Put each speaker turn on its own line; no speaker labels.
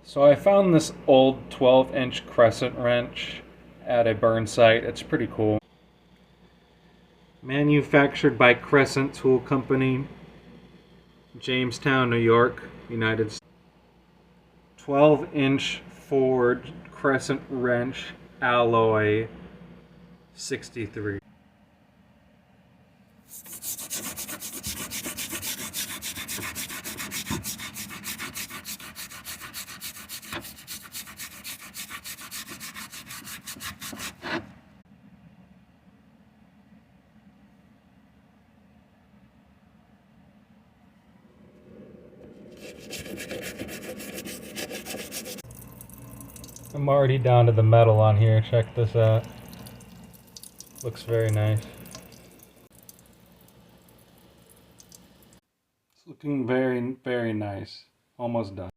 So I found this old 12-inch Crescent wrench at a burn site. It's pretty cool. Manufactured by Crescent Tool Company, Jamestown, New York, United States. 12-inch forged Crescent wrench alloy 63. I'm already down to the metal on here. Check this out. Looks very nice. It's looking very, very nice. Almost done.